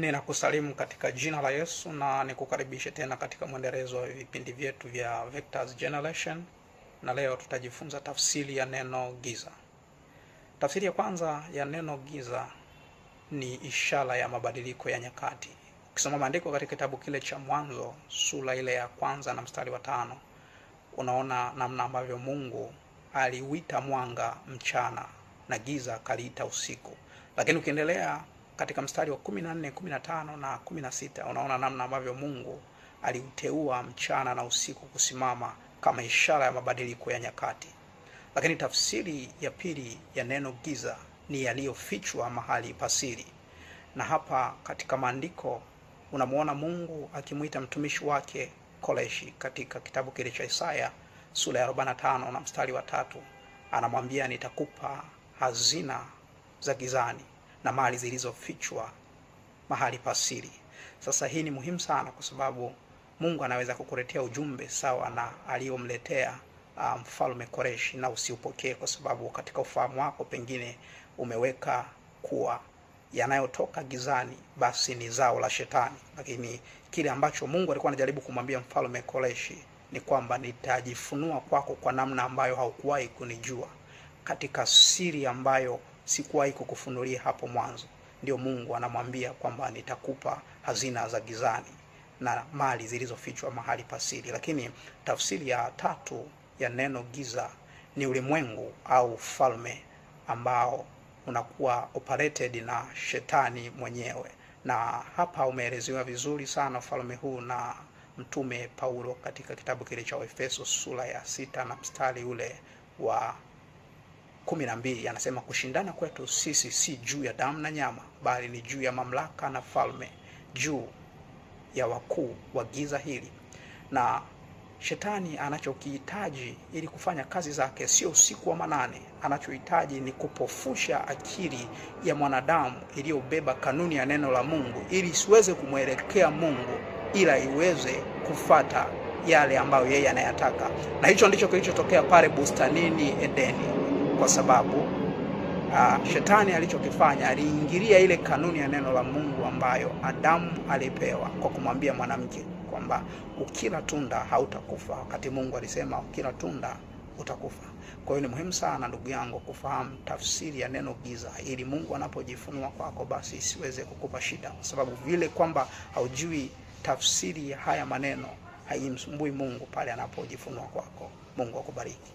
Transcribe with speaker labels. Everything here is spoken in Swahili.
Speaker 1: Ninakusalimu katika jina la Yesu na nikukaribishe tena katika mwendelezo wa vipindi vyetu vya Vectors Generation, na leo tutajifunza tafsiri ya neno giza. Tafsiri ya kwanza ya neno giza ni ishara ya mabadiliko ya nyakati. Ukisoma maandiko katika kitabu kile cha Mwanzo sura ile ya kwanza na mstari wa 5, unaona namna ambavyo Mungu aliuita mwanga mchana na giza kaliita usiku. Lakini ukiendelea katika mstari wa 14, 15 na 16, unaona namna ambavyo Mungu aliuteua mchana na usiku kusimama kama ishara ya mabadiliko ya nyakati. Lakini tafsiri ya pili ya neno giza ni yaliyofichwa mahali pasiri. Na hapa katika maandiko unamuona Mungu akimuita mtumishi wake Koreshi katika kitabu kile cha Isaya sura ya 45 na mstari wa 3, anamwambia nitakupa hazina za gizani na mali zilizofichwa mahali pasiri. Sasa hii ni muhimu sana kwa sababu Mungu anaweza kukuletea ujumbe sawa na aliyomletea mfalme Koreshi na usiupokee, kwa sababu katika ufahamu wako pengine umeweka kuwa yanayotoka gizani basi ni zao la shetani. Lakini kile ambacho Mungu alikuwa anajaribu kumwambia mfalme Koreshi ni kwamba nitajifunua kwako kwa namna ambayo haukuwahi kunijua, katika siri ambayo sikuwahi kukufunulia hapo mwanzo. Ndio Mungu anamwambia kwamba nitakupa hazina za gizani na mali zilizofichwa mahali pasiri. Lakini tafsiri ya tatu ya neno giza ni ulimwengu au falme ambao unakuwa operated na shetani mwenyewe. Na hapa umeelezewa vizuri sana falme huu na mtume Paulo katika kitabu kile cha Efeso sura ya 6 na mstari ule wa 12, anasema kushindana kwetu sisi si juu ya damu na nyama, bali ni juu ya mamlaka na falme, juu ya wakuu wa giza hili. Na shetani anachokihitaji ili kufanya kazi zake sio usiku wa manane. Anachohitaji ni kupofusha akili ya mwanadamu iliyobeba kanuni ya neno la Mungu, ili isiweze kumwelekea Mungu, ila iweze kufata yale ambayo yeye anayataka. Na hicho ndicho kilichotokea pale bustanini Edeni, kwa sababu shetani alichokifanya, aliingilia ile kanuni ya neno la Mungu ambayo Adamu alipewa kwa kumwambia mwanamke kwamba ukila tunda hautakufa, wakati Mungu alisema ukila tunda utakufa. Kwa hiyo ni muhimu sana ndugu yangu kufahamu tafsiri ya neno giza, ili Mungu anapojifunua kwako basi isiweze kukupa shida, kwa sababu vile kwamba haujui tafsiri ya haya maneno haimsumbui Mungu pale anapojifunua kwako. Mungu akubariki.